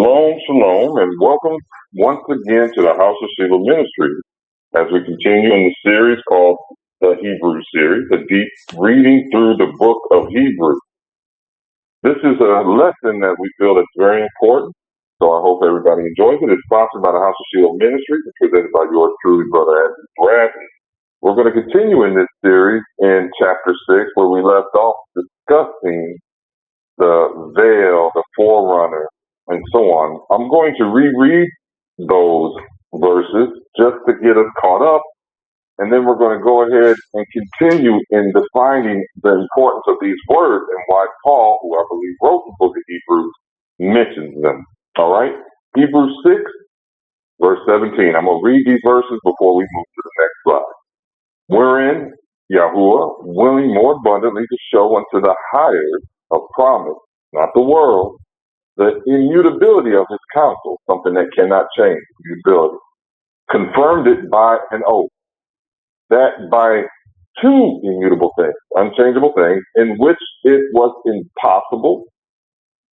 Shalom, shalom, and welcome once again to the House of Selah Ministries as we continue in the series called the Hebrew series, a deep reading through the book of Hebrew. This is a lesson that we feel is very important, so I hope everybody enjoys it. It's sponsored by the House of Selah Ministries and presented by yours truly, Brother Andrew Bradley. We're going to continue in this series in chapter 6, where we left off discussing the veil, the forerunner, and so on. I'm going to reread those verses just to get us caught up, and then we're going to go ahead and continue in defining the importance of these words and why Paul, who I believe wrote the book of Hebrews, mentions them. All right? Hebrews 6, verse 17. I'm going to read these verses before we move to the next slide. Wherein Yahuwah, willing more abundantly to show unto the hires of promise, not the world, the immutability of his counsel, something that cannot change, immutability, confirmed it by an oath, that by two immutable things, unchangeable things, in which it was impossible,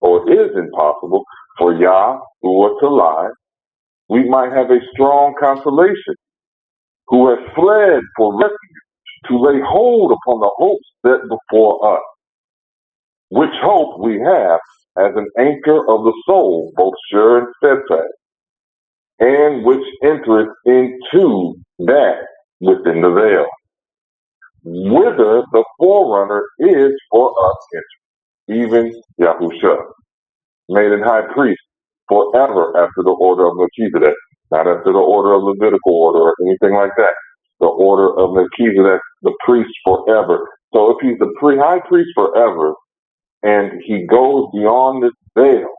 or is impossible, for Yahuwah to lie, we might have a strong consolation, who have fled for refuge, to lay hold upon the hope set before us, which hope we have as an anchor of the soul, both sure and steadfast, and which entereth into that within the veil, whither the forerunner is for us entering, even Yahusha, made an high priest forever after the order of Melchizedek, not after the order of Levitical Order or anything like that. The order of Melchizedek, the priest forever. So if he's the high priest forever, and he goes beyond this veil,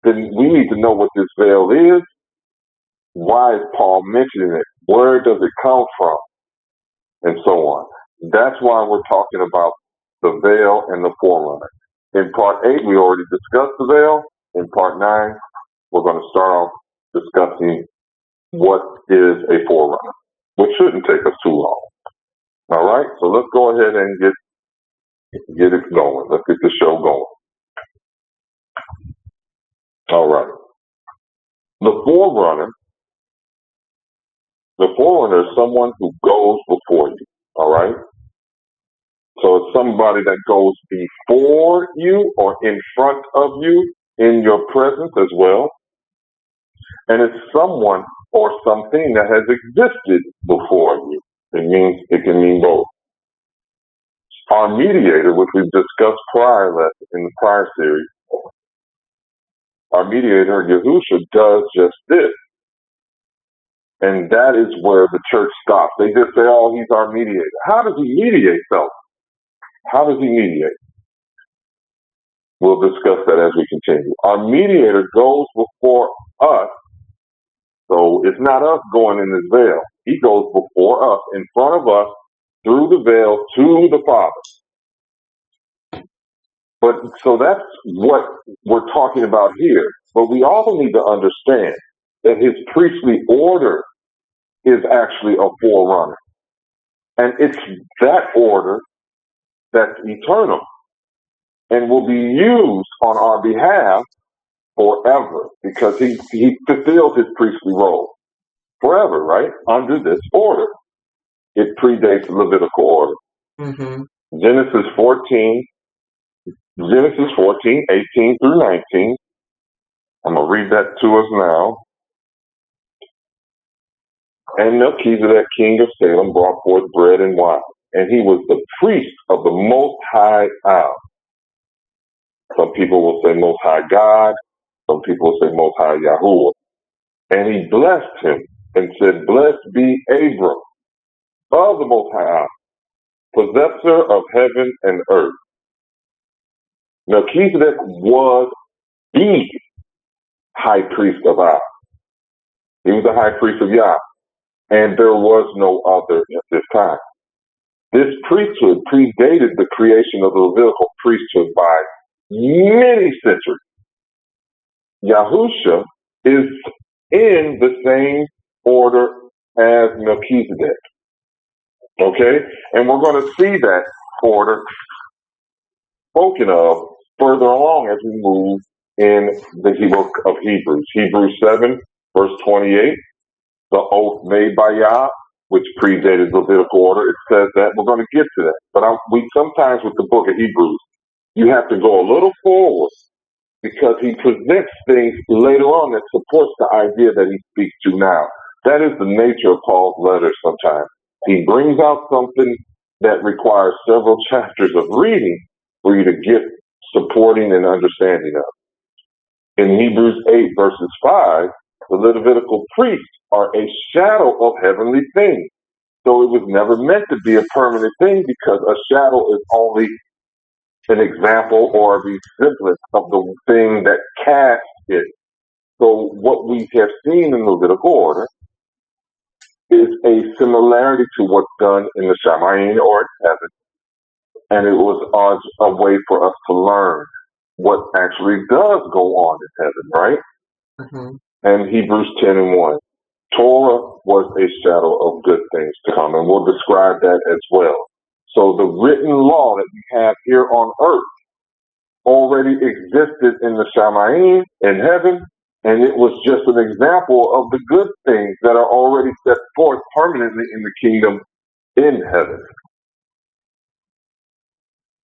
then we need to know what this veil is. Why is Paul mentioning it? Where does it come from? And so on. That's why we're talking about the veil and the forerunner. In part 8, we already discussed the veil. In part 9, we're going to start off discussing what is a forerunner, which shouldn't take us too long. All right, so let's go ahead and get it going. Let's get the show going. All right. The forerunner is someone who goes before you. All right. So it's somebody that goes before you or in front of you in your presence as well. And it's someone or something that has existed before you. It can mean both. Our mediator, which we've discussed in the prior series, our mediator, Yahusha, does just this. And that is where the church stops. They just say, oh, he's our mediator. How does he mediate, though? How does he mediate? We'll discuss that as we continue. Our mediator goes before us. So it's not us going in this veil. He goes before us, in front of us, through the veil to the Father. But so that's what we're talking about here. But we also need to understand that his priestly order is actually a forerunner. And it's that order that's eternal and will be used on our behalf forever, because he fulfills his priestly role forever, right? Under this order. It predates the Levitical order. Mm-hmm. Genesis 14, 18 through 19. I'm going to read that to us now. And Melchizedek, king of Salem, brought forth bread and wine, and he was the priest of the Most High God. Some people will say Most High God. Some people will say Most High Yahuwah. And he blessed him and said, blessed be Abram of the Most High, possessor of heaven and earth. Melchizedek was the high priest of Yah. He was the high priest of Yah. And there was no other at this time. This priesthood predated the creation of the Levitical priesthood by many centuries. Yahusha is in the same order as Melchizedek. Okay? And we're going to see that order spoken of further along as we move in the book of Hebrews. Hebrews 7, verse 28, the oath made by Yah, which predated Levitical Order. It says that. We're going to get to that. But we sometimes with the book of Hebrews, you have to go a little forward because he presents things later on that supports the idea that he speaks to now. That is the nature of Paul's letters sometimes. He brings out something that requires several chapters of reading for you to get supporting and understanding of. In Hebrews 8, verses 5, the Levitical priests are a shadow of heavenly things. So it was never meant to be a permanent thing because a shadow is only an example or the semblance of the thing that casts it. So what we have seen in the Levitical Order is a similarity to what's done in the Shamayim or in heaven. And it was a way for us to learn what actually does go on in heaven, right? Mm-hmm. And Hebrews 10 and 1. Torah was a shadow of good things to come, and we'll describe that as well. So the written law that we have here on earth already existed in the Shamayim, in heaven, and it was just an example of the good things that are already set forth permanently in the kingdom in heaven.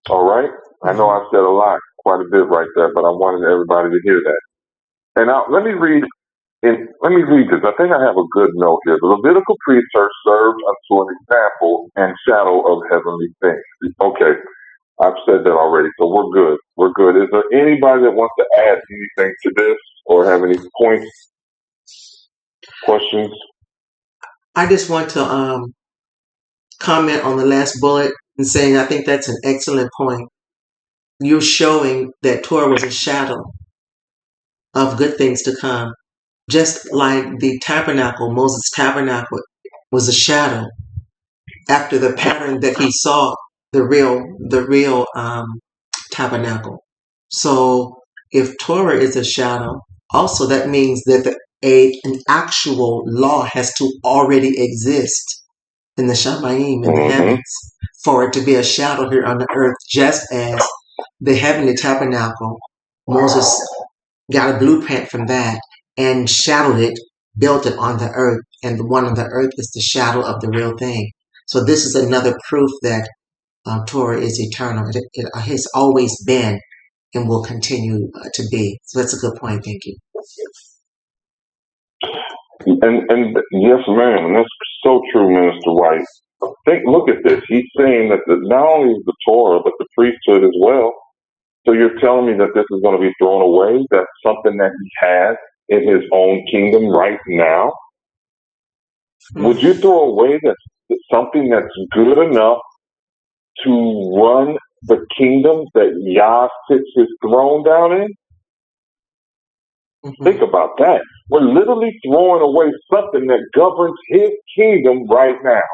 All right? I know I've said quite a bit right there, but I wanted everybody to hear that. And now let me read this. I think I have a good note here. The Levitical priesthood served unto an example and shadow of heavenly things. Okay, I've said that already, so we're good. We're good. Is there anybody that wants to add anything to this or have any points, questions? I just want to comment on the last bullet and saying I think that's an excellent point. You're showing that Torah was a shadow of good things to come. Just like the tabernacle, Moses' tabernacle was a shadow after the pattern that he saw the real tabernacle. So if Torah is a shadow, also that means that an actual law has to already exist in the Shamayim, in the heavens, for it to be a shadow here on the earth, just as the heavenly tabernacle, Moses got a blueprint from that and shadowed it, built it on the earth, and the one on the earth is the shadow of the real thing. So this is another proof that Torah is eternal. It has always been and will continue to be. So that's a good point. Thank you. And yes, ma'am, and that's so true, Minister White. Look at this. He's saying that not only is the Torah, but the priesthood as well. So you're telling me that this is going to be thrown away? That's something that he has in his own kingdom right now? Would you throw away something that's good enough to run the kingdom that Yah sits his throne down in? Think about that. We're literally throwing away something that governs his kingdom right now.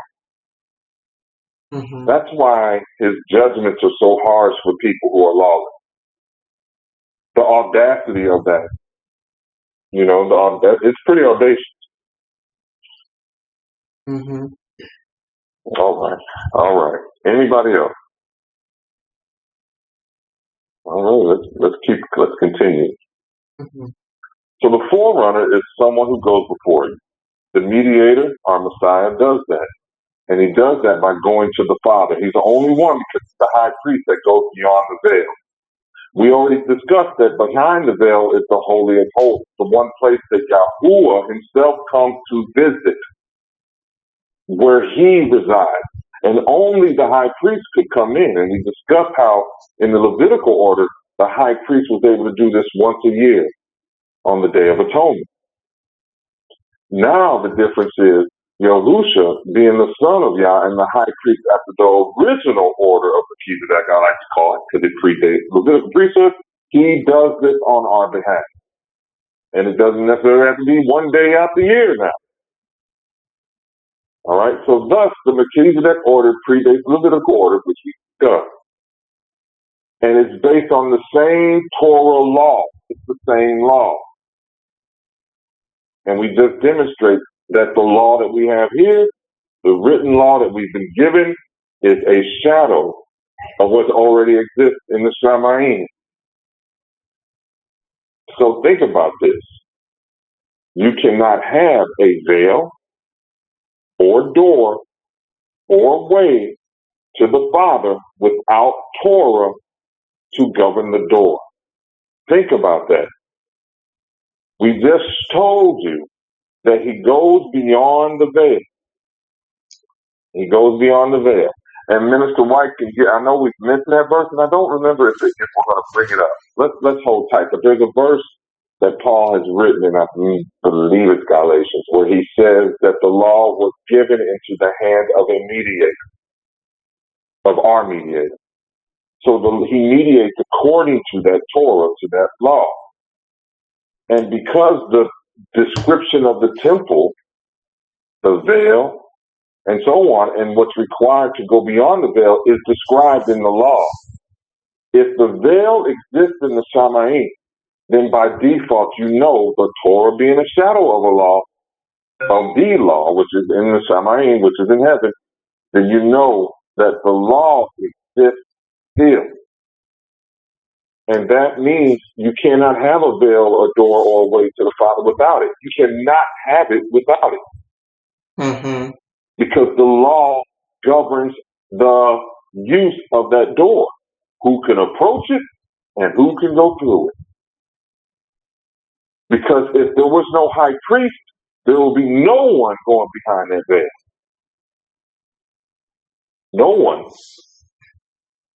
That's why his judgments are so harsh for people who are lawless. The audacity of that. You know, it's pretty audacious. All right. Anybody else? All right, let's continue. So the forerunner is someone who goes before you. The mediator, our Messiah, does that. And he does that by going to the Father. He's the only one because he's the high priest that goes beyond the veil. We already discussed that behind the veil is the Holy of Holies, the one place that Yahuwah himself comes to visit, where he resides. And only the high priest could come in. And we discussed how in the Levitical order, the high priest was able to do this once a year on the Day of Atonement. Now the difference is Yahusha, being the son of Yah and the high priest after the original order of Melchizedek, I like to call it, because it predates Levitical priesthood, he does this on our behalf. And it doesn't necessarily have to be one day out the year now. All right, so thus the Melchizedek order predates the Levitical order, which we discussed. And it's based on the same Torah law. It's the same law. And we just demonstrate that the law that we have here, the written law that we've been given, is a shadow of what already exists in the Shamayim. So think about this. You cannot have a veil or door or way to the Father without Torah to govern the door. Think about that. We just told you that he goes beyond the veil. He goes beyond the veil. And Minister White can get, I know we've mentioned that verse, and I don't remember if we're going to bring it up. Let's hold tight. But there's a verse that Paul has written, and I believe it's Galatians, where he says that the law was given into the hand of a mediator, of our mediator. So he mediates according to that Torah, to that law. And because the description of the temple, the veil, and so on, and what's required to go beyond the veil is described in the law. If the veil exists in the Shamayim, then by default, you know the Torah being a shadow of a law, of the law, which is in the Shamayim, which is in heaven, then you know that the law exists still. And that means you cannot have a veil, a door, or a way to the Father without it. You cannot have it without it. Mm-hmm. Because the law governs the use of that door. Who can approach it and who can go through it. Because if there was no high priest, there will be no one going behind that veil. No one.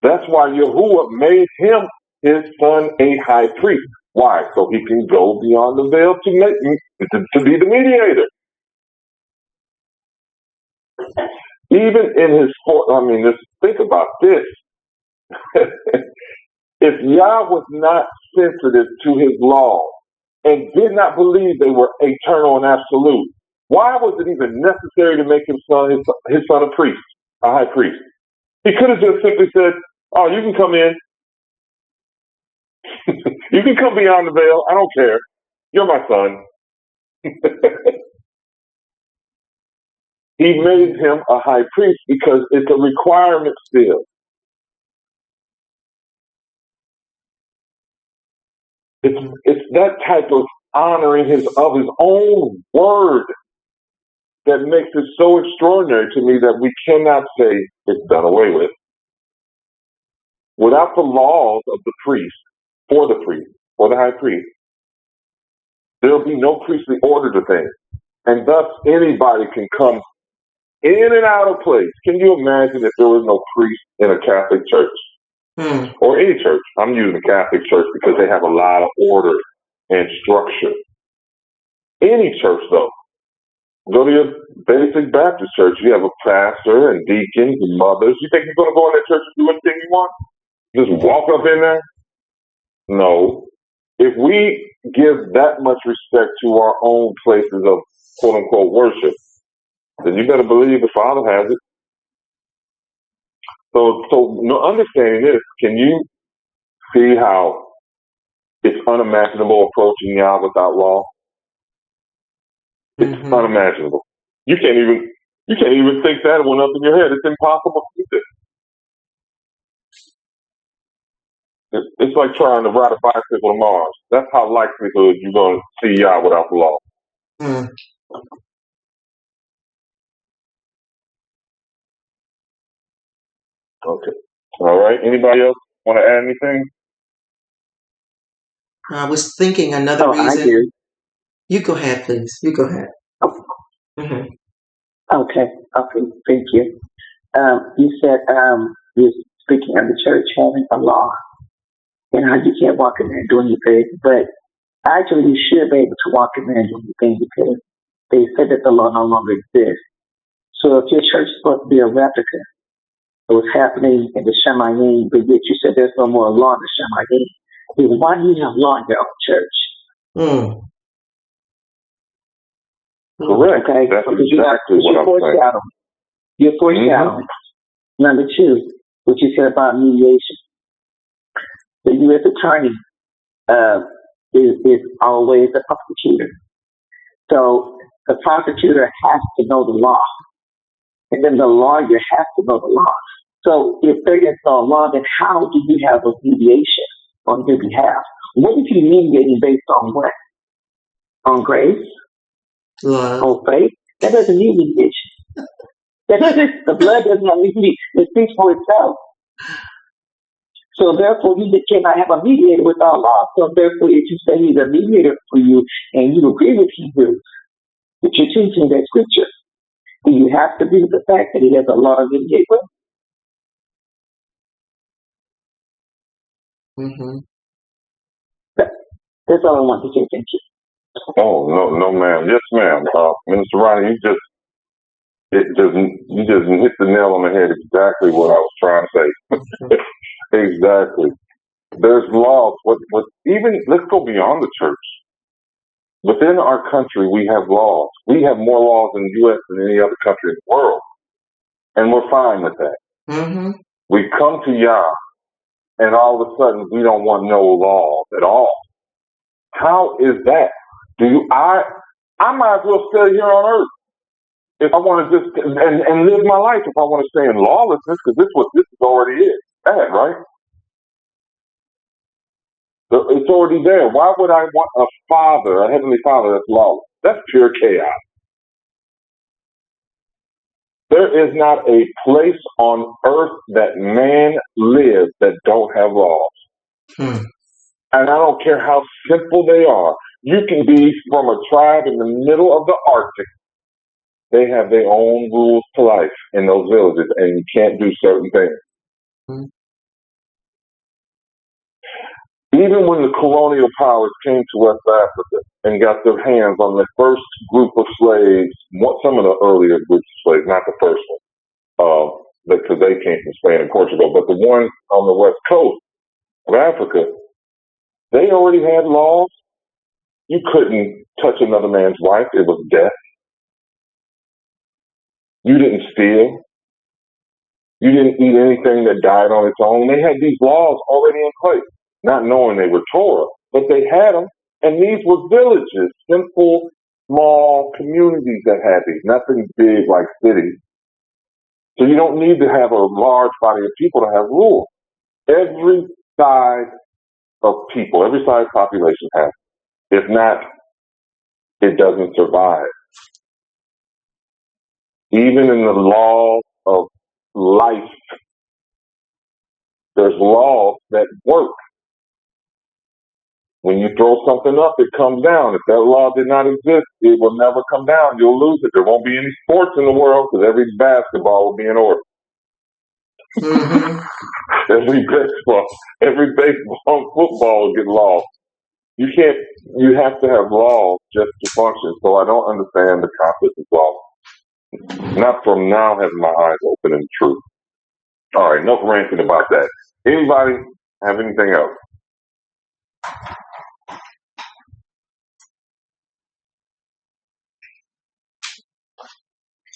That's why Yahuwah made him, his son, a high priest. Why? So he can go beyond the veil to be the mediator. Even in his, think about this. If Yah was not sensitive to his law and did not believe they were eternal and absolute, why was it even necessary to make his son a priest, a high priest? He could have just simply said, "Oh, you can come in. You can come beyond the veil. I don't care. You're my son." He made him a high priest because it's a requirement still. It's that type of honoring of his own word that makes it so extraordinary to me that we cannot say it's done away with. Without the laws of the priest, for the high priest, there will be no priestly order to things. And thus anybody can come in and out of place. Can you imagine if there was no priest in a Catholic church? Or any church. I'm using Catholic church because they have a lot of order and structure. Any church, though. Go to your basic Baptist church. You have a pastor and deacons and mothers. You think you're going to go in that church and do anything you want? Just walk up in there? No. If we give that much respect to our own places of quote-unquote worship, then you better believe the Father has it. So understanding this, can you see how it's unimaginable approaching Yah without law? It's unimaginable. You can't even think that one up in your head. It's impossible to do this. It's like trying to ride a bicycle to Mars. That's how likelihood you're going to see Yah without the law. Okay. All right. Anybody else want to add anything? I was thinking another reason. I do. You go ahead, please. You go ahead. Okay. Thank you. You said you're speaking of the church having a law and how you can't walk in there and do anything, but actually you should be able to walk in there and do anything because they said that the law no longer exists. So if your church is supposed to be a replica of what's happening in the Shamayim, but yet you said there's no more law in the Shamayim, then why do you have law in your own church? Correct. Okay. That's exactly what I'm saying. You're foreshadowing. Number two, what you said about mediation. The U.S. attorney is always a prosecutor. So the prosecutor has to know the law. And then the lawyer has to know the law. So if there is no law, then how do you have a mediation on your behalf? What is he mediating based on what? On grace? Love. On faith? That doesn't need mediation. The blood does not need to be. It speaks for itself. So therefore, you cannot have a mediator without law. So therefore, if you say he's a mediator for you and you agree with Hebrews, that you're teaching that scripture, do you have to agree with the fact that he has a law to mediate with? Mm-hmm. That's all I want to say. Thank you. Oh, no, ma'am. Yes, ma'am. Minister Ronnie, you just hit the nail on the head. Exactly what I was trying to say. Exactly. There's laws. Even let's go beyond the church. Within our country, we have laws. We have more laws in the U.S. than any other country in the world, and we're fine with that. Mm-hmm. We come to Yah, and all of a sudden, we don't want no laws at all. How is that? I might as well stay here on earth if I want to just and live my life if I want to stay in lawlessness, because this is what this already is. Bad, right? It's already there. Why would I want a heavenly father that's lawless? That's pure chaos. There is not a place on earth that man lives that don't have laws. Hmm. And I don't care how simple they are. You can be from a tribe in the middle of the Arctic. They have their own rules to life in those villages, and you can't do certain things. Hmm. Even when the colonial powers came to West Africa and got their hands on the first group of slaves, some of the earlier groups of slaves, not the first one, because they came from Spain and Portugal, but the ones on the west coast of Africa, they already had laws. You couldn't touch another man's wife. It was death. You didn't steal. You didn't eat anything that died on its own. They had these laws already in place, not knowing they were Torah, but they had them. And these were villages, simple, small communities that had these, nothing big like cities. So you don't need to have a large body of people to have rules. Every size of people, every size population has it. If not, it doesn't survive. Even in the laws of life, there's laws that work. When you throw something up, it comes down. If that law did not exist, it will never come down. You'll lose it. There won't be any sports in the world because every basketball will be in order. Mm-hmm. Every baseball and football will get lost. You have to have laws just to function. So I don't understand the concept of law. Not from now having my eyes open in the truth. All right, enough ranting about that. Anybody have anything else?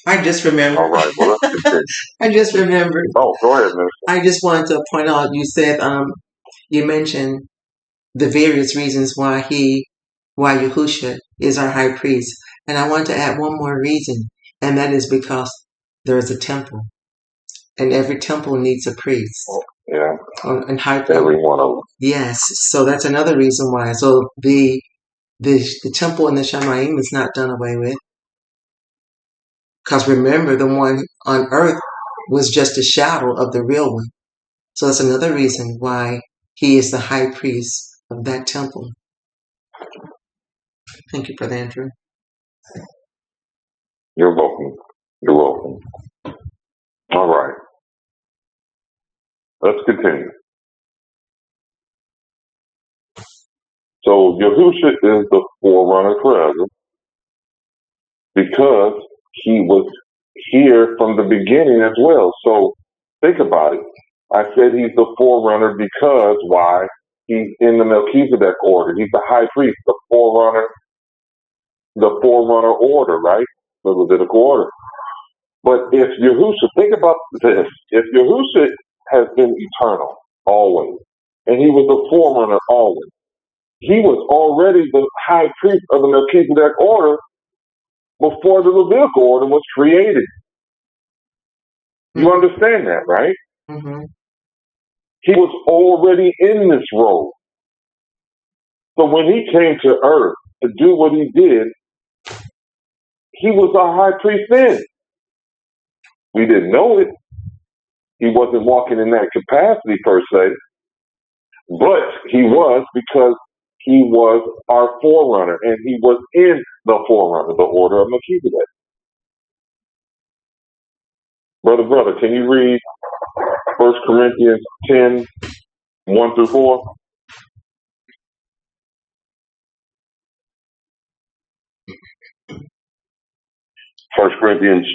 I just remembered. All right, well, let's continue. I just remembered. Oh, go ahead, Minister. I just wanted to point out, you said, you mentioned the various reasons why Yahusha is our high priest. And I want to add one more reason, and that is because there is a temple. And every temple needs a priest. Yeah. And high priest. Every one of them. Yes. So that's another reason why. So the temple in the Shamayim is not done away with. Because remember, the one on earth was just a shadow of the real one. So that's another reason why he is the high priest of that temple. Thank you, Brother Andrew. You're welcome. You're welcome. All right. Let's continue. So Yahusha is the forerunner forever because he was here from the beginning as well. So think about it. I said he's the forerunner because why? He's in the Melchizedek order. He's the high priest, the forerunner order, right? The Levitical order. But if Yahusha, think about this. If Yahusha has been eternal, always, and he was the forerunner always, he was already the high priest of the Melchizedek order before the Levitical order was created. You understand that, right? Mm-hmm. He was already in this role. So when he came to earth to do what he did, he was our high priest then. We didn't know it. He wasn't walking in that capacity per se, but he was, because he was our forerunner, and he was in the forerunner, the order of Melchizedek. Brother, can you read 1 Corinthians 10, 1 through 4? First Corinthians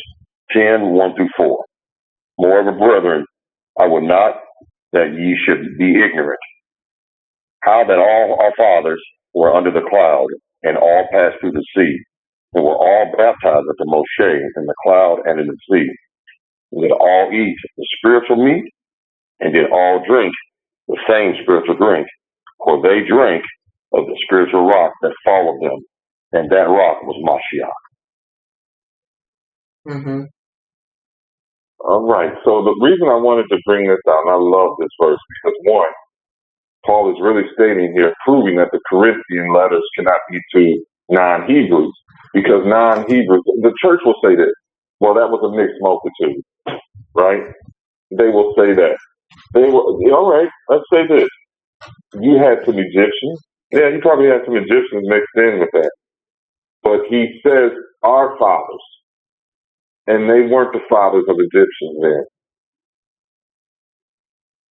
10, 1 through 4. Moreover, brethren, I would not that ye should be ignorant, how that all our fathers were under the cloud, and all passed through the sea, and were all baptized unto Moshe in the cloud and in the sea, and did all eat the spiritual meat, and did all drink the same spiritual drink, for they drank of the spiritual rock that followed them, and that rock was Mashiach. Mm-hmm. All right, so the reason I wanted to bring this out, and I love this verse, because one, Paul is really stating here, proving that the Corinthian letters cannot be to non-Hebrews, because non-Hebrews, the church will say this, well, that was a mixed multitude, right? They will say that. They were, all right, let's say this. You had some Egyptians. Yeah, you probably had some Egyptians mixed in with that. But he says, our fathers. And they weren't the fathers of Egyptians then.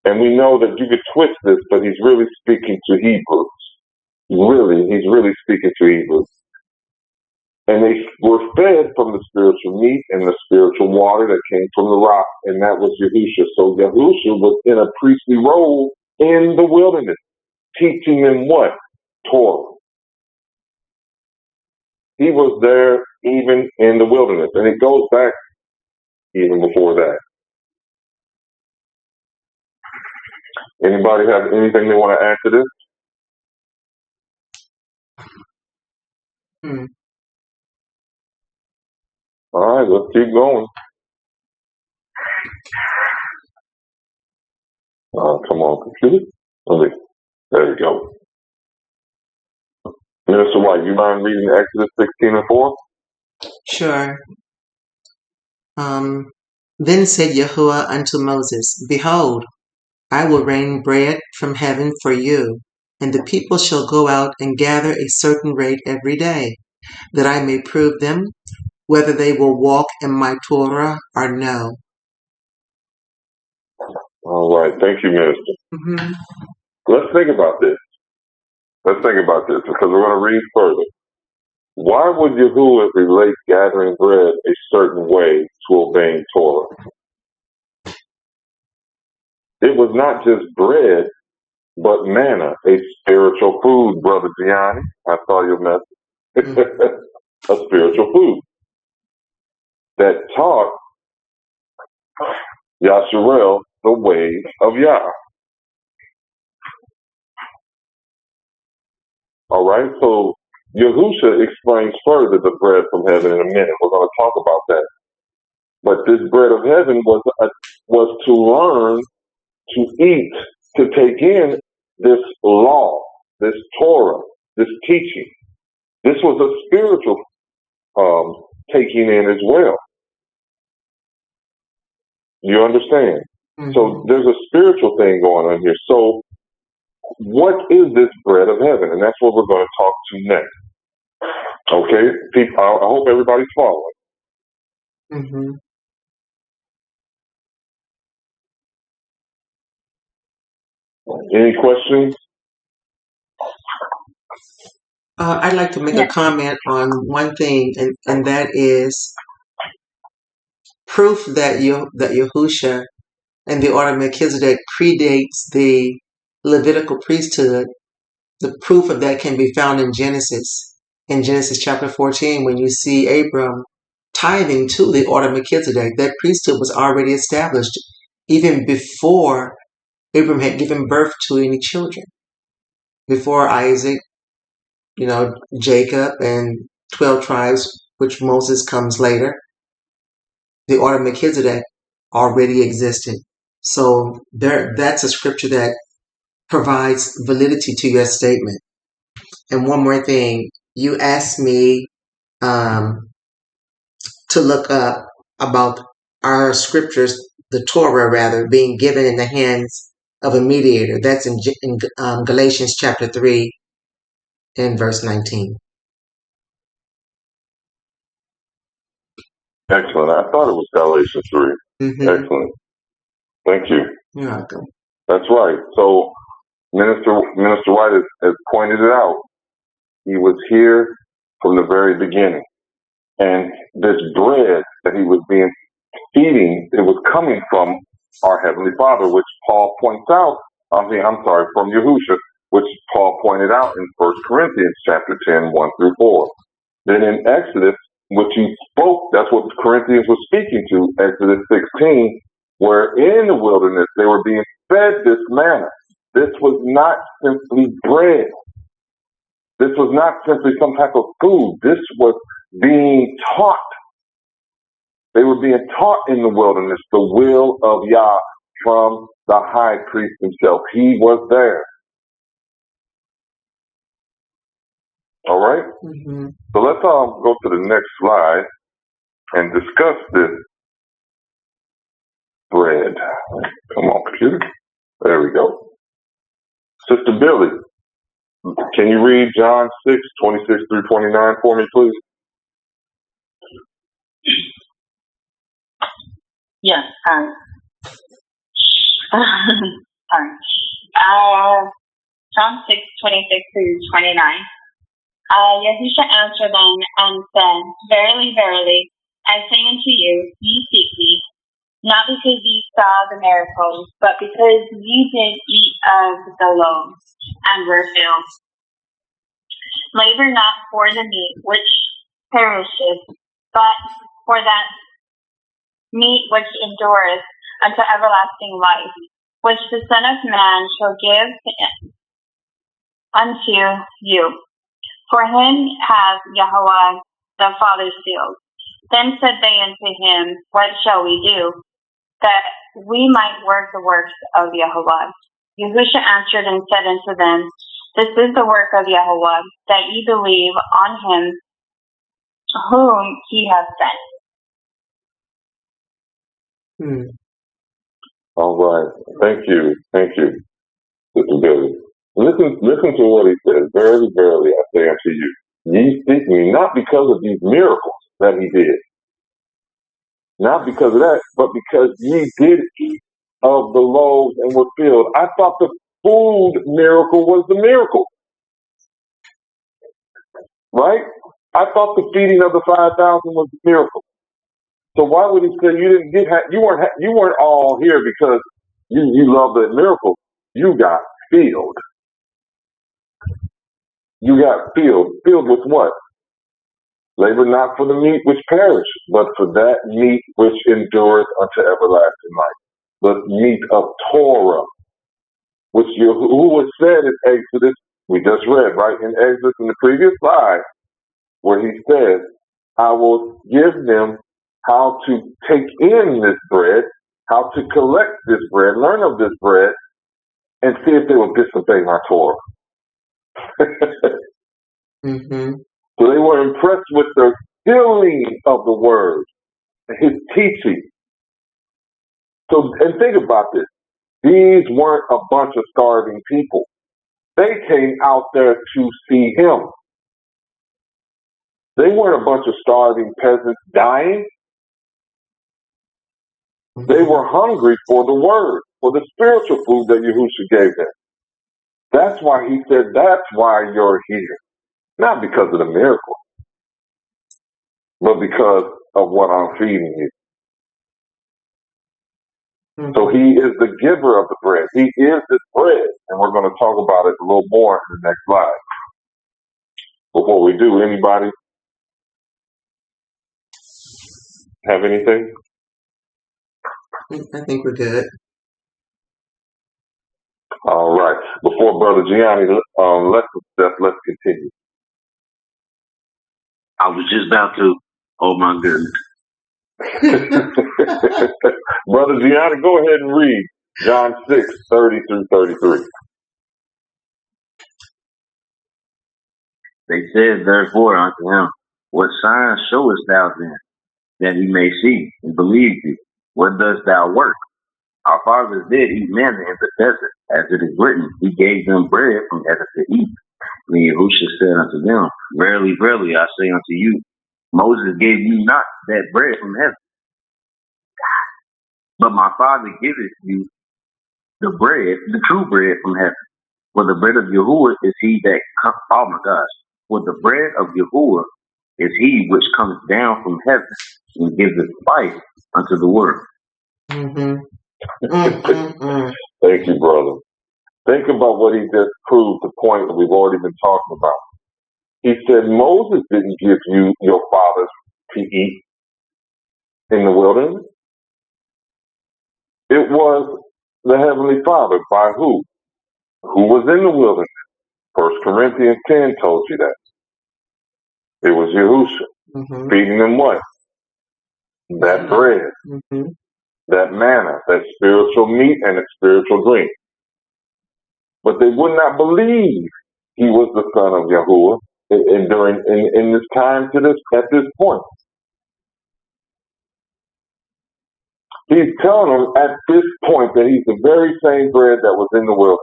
And we know that you could twist this, but he's really speaking to Hebrews. He's really speaking to Hebrews. And they were fed from the spiritual meat and the spiritual water that came from the rock, and that was Yahusha. So Yahusha was in a priestly role in the wilderness, teaching them what? Torah. He was there even in the wilderness, and it goes back even before that. Anybody have anything they want to add to this? Mm. All right, let's keep going. Come on, computer. Okay, there we go. Minister White, you mind reading Exodus 16 and 4? Sure. Then said Yahuwah unto Moses, Behold, I will rain bread from heaven for you, and the people shall go out and gather a certain rate every day, that I may prove them whether they will walk in my Torah or no. All right, thank you, Minister. Mm-hmm. Let's think about this. Let's think about this, because we're going to read further. Why would Yahuwah relate gathering bread a certain way to obeying Torah? It was not just bread, but manna, a spiritual food, Brother Gianni. I saw your message. A spiritual food that taught Yashar the way of Yah. All right, so Yahusha explains further the bread from heaven in a minute. We're going to talk about that. But this bread of heaven was to learn, to eat, to take in this law, this Torah, this teaching. This was a spiritual taking in as well. You understand? Mm-hmm. So there's a spiritual thing going on here. So what is this bread of heaven? And that's what we're going to talk to next. Okay? People, I hope everybody's following. Mm-hmm. Any questions? I'd like to make a comment on one thing, and that is proof that Yahusha and the order of Melchizedek predates the Levitical priesthood. The proof of that can be found in Genesis chapter 14, when you see Abram tithing to the order of Melchizedek. That priesthood was already established even before Abram had given birth to any children. Before Isaac, Jacob and 12 tribes, which Moses comes later, the order of Melchizedek already existed. So that's a scripture that provides validity to your statement. And one more thing, you asked me to look up about our scriptures, the Torah rather, being given in the hands of a mediator. That's in Galatians chapter 3 and verse 19. Excellent. I thought it was Galatians 3. Mm-hmm. Excellent. Thank you. You're welcome. That's right. So Minister White has pointed it out. He was here from the very beginning. And this bread that he was being feeding, it was coming from our Heavenly Father, which Paul points out. From Yahusha, which Paul pointed out in 1 Corinthians chapter 10, 1 through 4. Then in Exodus, which he spoke, that's what Corinthians was speaking to, Exodus 16, where in the wilderness they were being fed this manna. This was not simply bread. This was not simply some type of food. This was being taught. They were being taught in the wilderness the will of Yah from the high priest himself. He was there. All right? Mm-hmm. So let's go to the next slide and discuss this bread. Come on, computer. There we go. Sister Billy, can you read John 6, 26 through 29 for me, please? Yes. John 6, 26 through 29. Yahusha answered them and said, Verily, verily, I say unto you, ye seek me, not because ye saw the miracles, but because ye did eat of the loaves, and were filled. Labor not for the meat which perisheth, but for that meat which endureth unto everlasting life, which the Son of Man shall give unto you. For him hath Yahweh the Father sealed. Then said they unto him, What shall we do, that we might work the works of Yahweh? Yahusha answered and said unto them, This is the work of Yahweh, that ye believe on him whom he hath sent. Hmm. All right. Thank you. Thank you, Sister Billy. Listen to what he says. Verily, verily, I say unto you, ye seek me not because of these miracles that he did, not because of that, but because ye did eat of the loaves and were filled. I thought the food miracle was the miracle, right? I thought the feeding of the 5,000 was the miracle. So why would he say you weren't all here because you love the miracle? You got filled. You got filled. Filled with what? Labor not for the meat which perish, but for that meat which endureth unto everlasting life. The meat of Torah, which Yahuwah said in Exodus, we just read, right, in Exodus in the previous slide, where he said, I will give them how to take in this bread, how to collect this bread, learn of this bread, and see if they will disobey my Torah. Mm-hmm. So they were impressed with the filling of the word, his teaching. So, and think about this. These weren't a bunch of starving people. They came out there to see him. They weren't a bunch of starving peasants dying. They were hungry for the word, for the spiritual food that Yahusha gave them. That's why he said, that's why you're here. Not because of the miracle, but because of what I'm feeding you. Mm-hmm. So he is the giver of the bread. He is this bread. And we're going to talk about it a little more in the next slide. Before we do, anybody have anything? I think we're good. All right. Before Brother Gianni, let's continue. I was just about to. Oh my goodness. Brother Gianni, go ahead and read John 6, 30 through 33. They said therefore unto him, What sign showest thou then, that he may see and believe thee? What dost thou work? Our fathers did eat manna in the desert, as it is written, He gave them bread from heaven to eat. And Yahusha said unto them, Verily, verily, I say unto you, Moses gave you not that bread from heaven, but my Father giveth you the bread, the true bread from heaven. For the bread of Yahuwah is he that oh my gosh. For the bread of Yahuwah is he which comes down from heaven and giveth life unto the world. Mm-hmm. Mm-mm-mm. Thank you, brother. Think about what he just proved, the point that we've already been talking about. He said Moses didn't give you your fathers to eat in the wilderness. It was the Heavenly Father. By who? Who was in the wilderness? 1 Corinthians 10 told you that. It was Yahusha. Mm-hmm. Feeding them what? That bread, Mm-hmm. that manna, that spiritual meat and that spiritual drink. But they would not believe he was the son of Yahuwah in this time at this point. He's telling them at this point that he's the very same bread that was in the wilderness.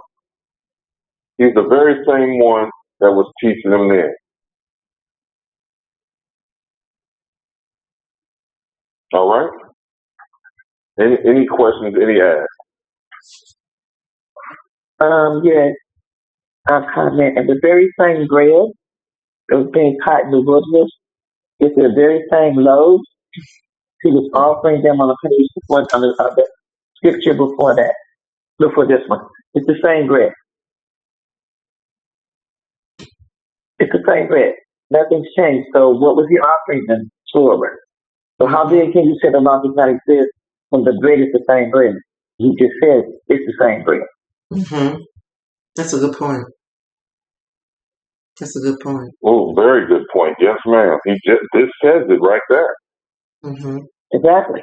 He's the very same one that was teaching them then. All right? Any questions, any asks? Yes, I'll comment. And the very same bread that was being taught in the wilderness is the very same loaves he was offering them on the page before, on the scripture before that, before this one. It's the same bread. It's the same bread. Nothing's changed. So what was he offering them? Torah. So how then can you say the law does not exist when the bread is the same bread? He just said it's the same bread. Mm-hmm. That's a good point. That's a good point. Oh, very good point. Yes, ma'am. This says it right there. Mm-hmm. Exactly.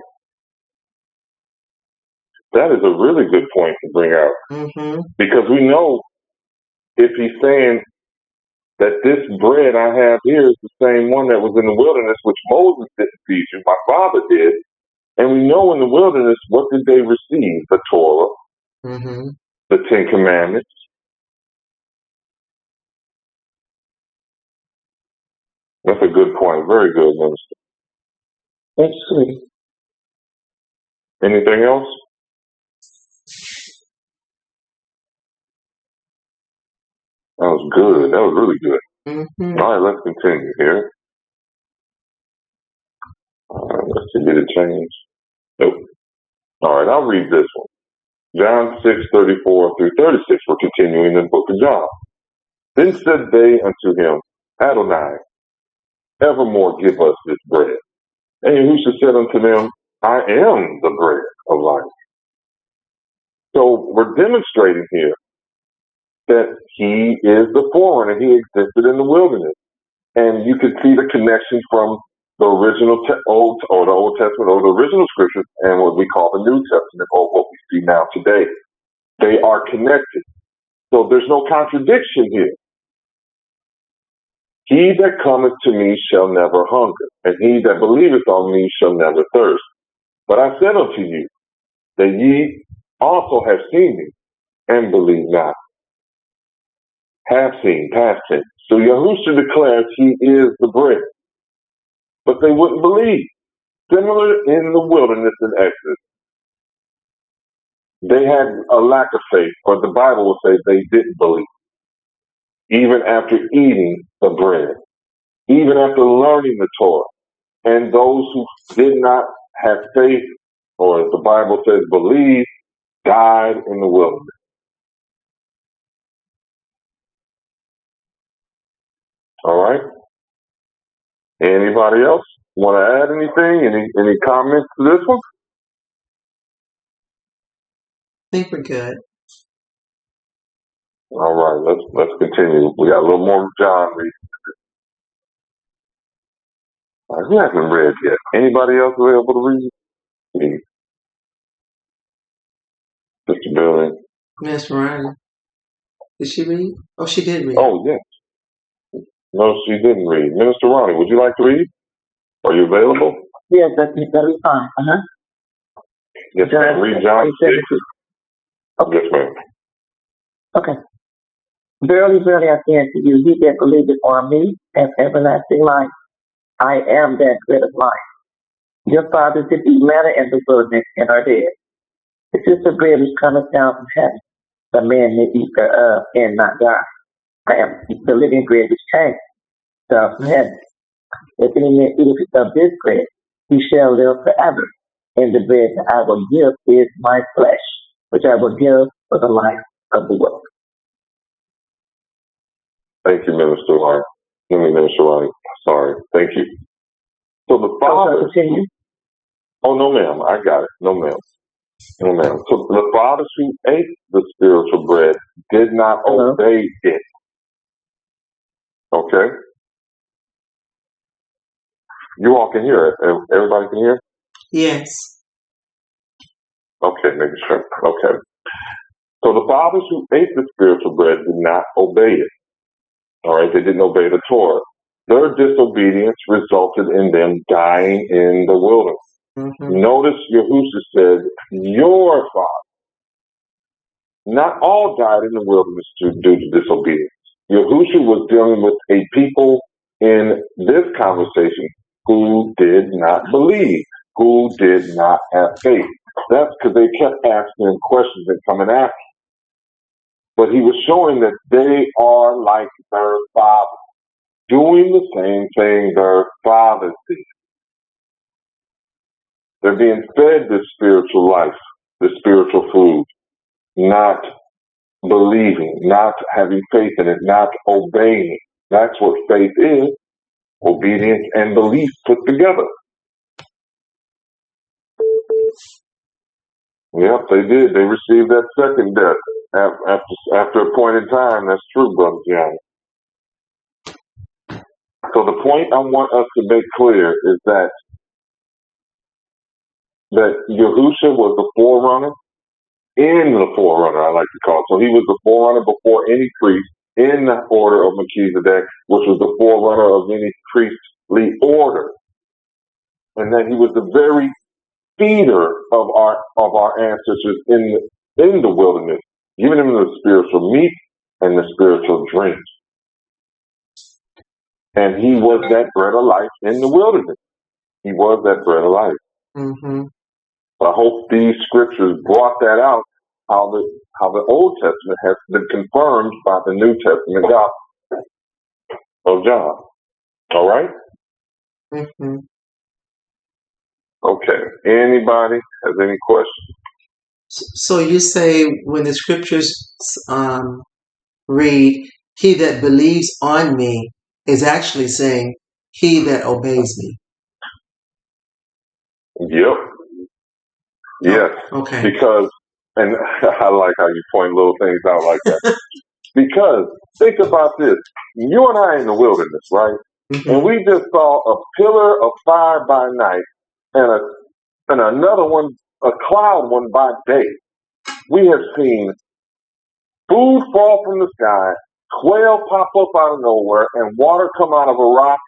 That is a really good point to bring out. Mm-hmm. Because we know if he's saying that this bread I have here is the same one that was in the wilderness, which Moses didn't feed you, my father did. And we know in the wilderness, what did they receive? The Torah, Mm-hmm. the Ten Commandments. That's a good point. Very good, Minister. Thanks, sweetie. Anything else? That was good. That was really good. Mm-hmm. All right, let's continue here. Let's see, did it change? Nope. All right, I'll read this one. John 6:34 through 36. We're continuing the book of John. Then said they unto him, Adonai, evermore give us this bread. And Yahusha said unto them, I am the bread of life. So we're demonstrating here that he is the forerunner. He existed in the wilderness. And you can see the connection from the original Old Testament or the original scriptures and what we call the New Testament or what we see now today. They are connected. So there's no contradiction here. He that cometh to me shall never hunger, and he that believeth on me shall never thirst. But I said unto you that ye also have seen me and believe not. Have seen, past tense. So Yahusha declares he is the bread. But they wouldn't believe. Similar in the wilderness in Exodus. They had a lack of faith, or the Bible will say they didn't believe. Even after eating the bread. Even after learning the Torah. And those who did not have faith, or as the Bible says, believe, died in the wilderness. All right? Anybody else want to add anything? Any comments to this one? I think we're good. All right, let's continue. We got a little more John reading. Who hasn't read yet? Anybody else available to read? Please. Mr. Billy. Miss Ryan. Did she read? Oh, she did read. Oh, yes. No, she didn't read. Minister Ronnie, would you like to read? Are you available? Yes, that'll be fine. Yes, ma'am. Read John 6. Okay. Yes, ma'am. Okay. Verily, verily, I say unto you, he that believeth on me hath everlasting life. I am that bread of life. Your fathers did eat manna in the wilderness and are dead. This is the bread which cometh down from heaven. The man may eat thereof and not die. I am the living bread which came down from heaven. If any man eateth of this bread, he shall live forever. And the bread that I will give is my flesh, which I will give for the life of the world. Thank you, Minister Ronnie. Minister Ronnie. Sorry. Thank you. So the Father. Continue. Oh, no, ma'am. I got it. No, ma'am. No, ma'am. So the fathers who ate the spiritual bread did not obey it. Okay? You all can hear it. Everybody can hear? Yes. Okay, making sure. Okay. So the fathers who ate the spiritual bread did not obey it. All right? They didn't obey the Torah. Their disobedience resulted in them dying in the wilderness. Mm-hmm. Notice Yahusha said, your father. Not all died in the wilderness due to disobedience. Yahusha was dealing with a people in this conversation who did not believe, who did not have faith. That's because they kept asking him questions and coming after him. But he was showing that they are like their father, doing the same thing their fathers did. They're being fed this spiritual life, this spiritual food, not believing, not having faith in it, not obeying. That's what faith is. Obedience and belief put together. Yep, they did. They received that second death after a point in time. That's true, Brother John. So the point I want us to make clear is that Yahusha was the forerunner in the forerunner, I like to call it. So he was the forerunner before any priest in the order of Melchizedek, which was the forerunner of any priestly order. And that he was the very feeder of our ancestors in the wilderness, giving them the spiritual meat and the spiritual drink. And he was that bread of life in the wilderness. He was that bread of life. Mm-hmm. I hope these scriptures brought that out, how the Old Testament has been confirmed by the New Testament gospel of John. All right? Mm-hmm. Okay. Anybody has any questions? So you say when the scriptures read, he that believes on me is actually saying he that obeys me. Yep. Yes. Oh, okay. Because, and I like how you point little things out like that. Because think about this. You and I in the wilderness, right? Mm-hmm. And we just saw a pillar of fire by night and another one, a cloud one by day. We have seen food fall from the sky, quail pop up out of nowhere, and water come out of a rock.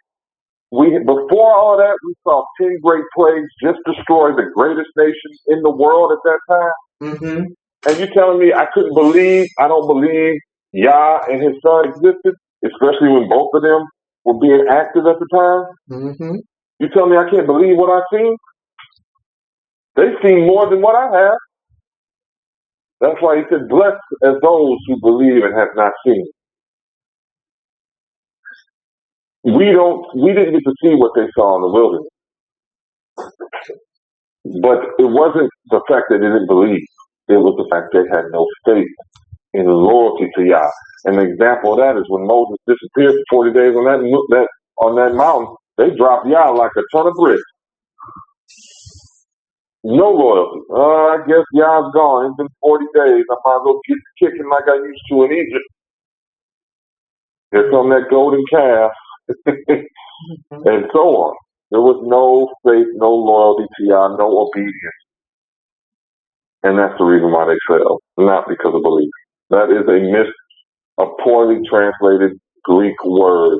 Before all of that, we saw 10 great plagues just destroy the greatest nation in the world at that time. Mm-hmm. And you're telling me I don't believe Yah and his son existed, especially when both of them were being active at the time? Mm-hmm. You tell me I can't believe what I've seen? They've seen more than what I have. That's why he said, blessed as those who believe and have not seen. We didn't get to see what they saw in the wilderness. But it wasn't the fact that they didn't believe. It was the fact they had no faith in loyalty to Yah. And the example of that is when Moses disappeared for 40 days on that mountain, they dropped Yah like a ton of bricks. No loyalty. I guess Yah's gone. It's been 40 days. I might as well get kicking like I used to in Egypt. Here come that golden calf. And so on. There was no faith, no loyalty to Yah, no obedience. And that's the reason why they fell, not because of belief. That is a poorly translated Greek word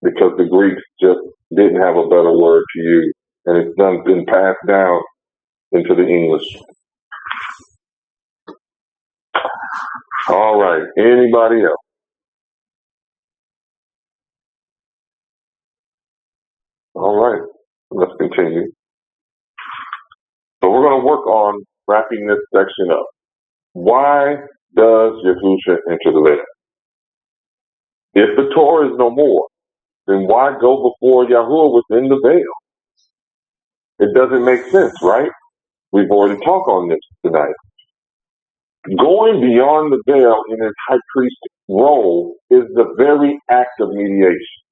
because the Greeks just didn't have a better word to use, and it's been passed down into the English. All right. Anybody else? All right. Let's continue. So we're going to work on wrapping this section up. Why does Yahusha enter the veil? If the Torah is no more, then why go before Yahuwah within the veil? It doesn't make sense, right? We've already talked on this tonight. Going beyond the veil in his high priest role is the very act of mediation.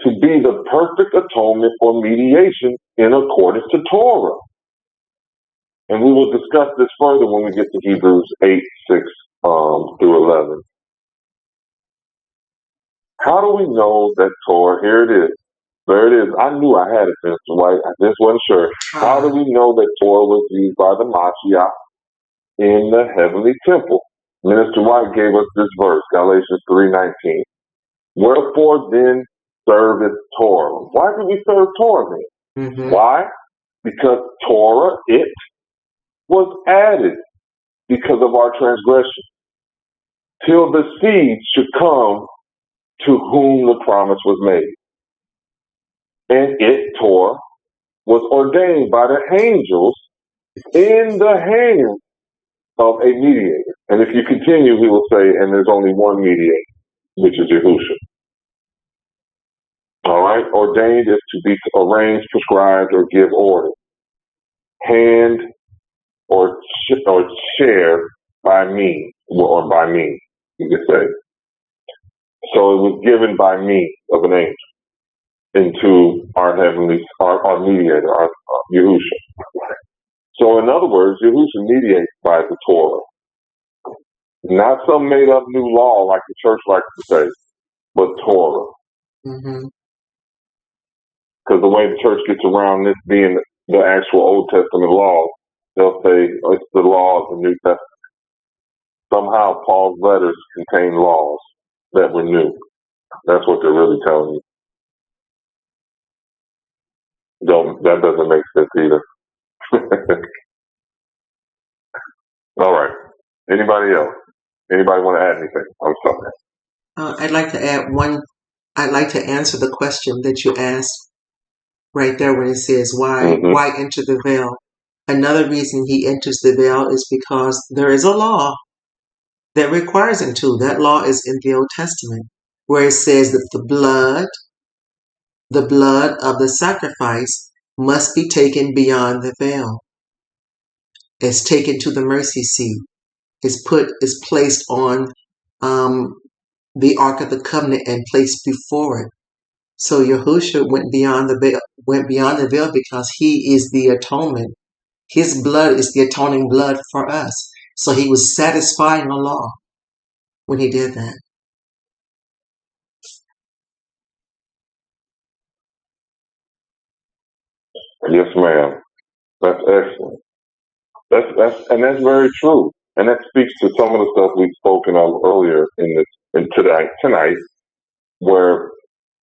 To be the perfect atonement for mediation in accordance to Torah. And we will discuss this further when we get to Hebrews 8, 6 through 11. How do we know that Torah, here it is. There it is. I knew I had it, Mr. White. I just wasn't sure. How do we know that Torah was used by the Mashiach in the heavenly temple? Minister White gave us this verse, Galatians 3:19. Wherefore then serveth Torah? Why do we serve Torah then? Mm-hmm. Why? Because Torah, it was added because of our transgression, till the seed should come to whom the promise was made. And it, Torah, was ordained by the angels in the hand of a mediator. And if you continue, he will say, and there's only one mediator, which is Yahusha. All right? Ordained is to be arranged, prescribed, or give order. Hand or share by me, or by me, you could say. So it was given by me of an angel into our heavenly, our mediator, our Yahusha. So in other words, Yahusha mediates by the Torah. Not some made up new law like the church likes to say, but Torah. Mm-hmm. Because the way the church gets around this being the actual Old Testament law, they'll say it's the law of the New Testament. Somehow Paul's letters contain laws that were new. That's what they're really telling you. That doesn't make sense either. All right. Anybody else? Anybody want to add anything? I'm sorry. I'd like to add one. I'd like to answer the question that you asked right there when it says, why enter the veil? Another reason he enters the veil is because there is a law that requires him to. That law is in the Old Testament, where it says that the blood of the sacrifice must be taken beyond the veil. It's taken to the mercy seat. Is placed on the Ark of the Covenant and placed before it. So Yahusha went beyond the veil because he is the atonement. His blood is the atoning blood for us. So he was satisfying the law when he did that. Yes, ma'am. That's excellent. That's very true. And that speaks to some of the stuff we've spoken of earlier tonight, where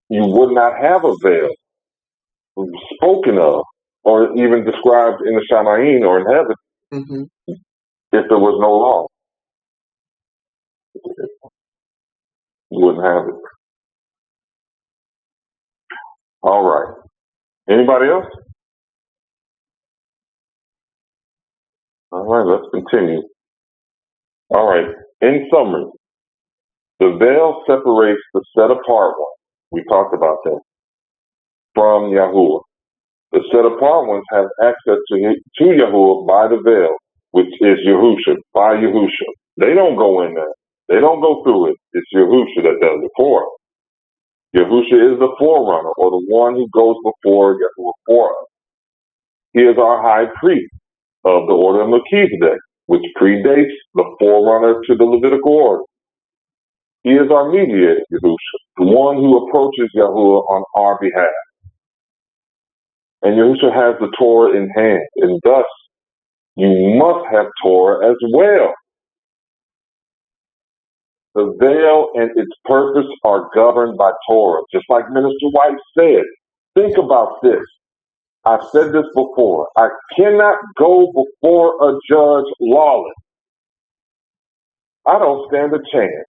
you would not have a veil spoken of or even described in the Shamayim or in heaven if there was no law. You wouldn't have it. All right. Anybody else? All right, let's continue. All right. In summary, the veil separates the set apart one. We talked about that. From Yahuwah. The set apart ones have access to Yahuwah by the veil, which is Yahusha, by Yahusha. They don't go in there. They don't go through it. It's Yahusha that does it for us. Yahusha is the forerunner, or the one who goes before Yahuwah for us. He is our high priest of the order of Melchizedek, which predates the forerunner to the Levitical Order. He is our mediator, Yahusha, the one who approaches Yahuwah on our behalf. And Yahusha has the Torah in hand, and thus you must have Torah as well. The veil and its purpose are governed by Torah, just like Minister White said. Think about this. I've said this before. I cannot go before a judge lawless. I don't stand a chance.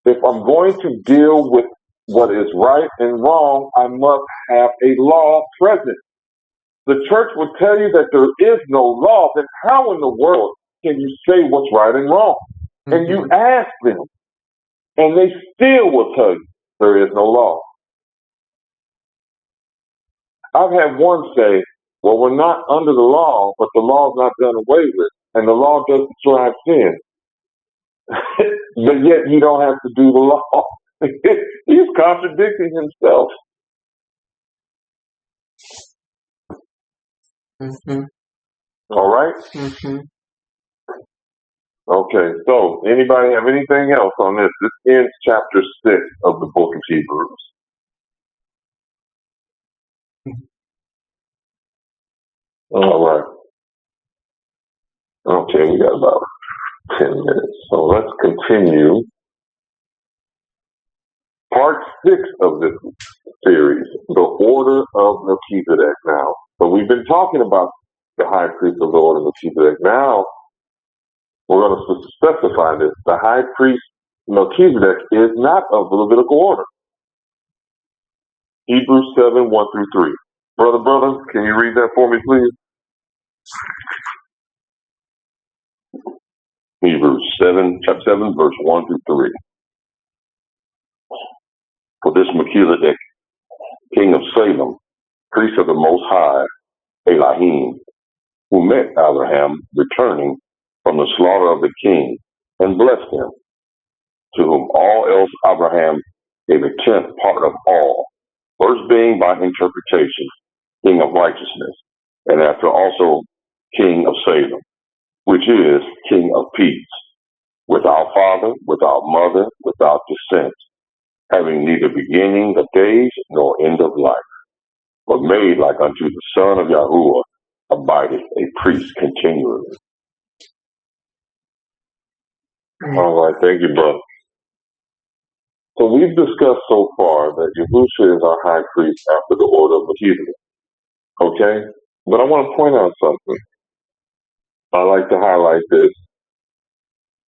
If I'm going to deal with what is right and wrong, I must have a law present. The church will tell you that there is no law. Then how in the world can you say what's right and wrong? And you ask them, and they still will tell you there is no law. I've had one say, well, we're not under the law, but the law is not done away with, and the law does prescribe sin. But yet you don't have to do the law. He's contradicting himself. All right? Okay, so anybody have anything else on this? This ends chapter 6 of the book of Hebrews. All right. Okay, we got about 10 minutes. So let's continue. Part 6 of this series, the order of Melchizedek now. So we've been talking about the high priest of the order of Melchizedek. Now we're going to specify this. The high priest Melchizedek is not of the Levitical order. Hebrews 7, 1 through 3. Brother, can you read that for me, please? Hebrews 7, chapter 7, verse 1 through 3. For this Melchizedek, king of Salem, priest of the Most High, Elohim, who met Abraham returning from the slaughter of the king, and blessed him, to whom all else Abraham gave a tenth part of all, first being by interpretation, king of righteousness, and after also king of Salem, which is king of peace, without father, without mother, without descent, having neither beginning of days nor end of life, but made like unto the Son of Yahuwah, abideth a priest continually. All right, thank you, brother. So we've discussed so far that Yahusha is our high priest after the order of Melchizedek. Okay? But I want to point out something. I like to highlight this.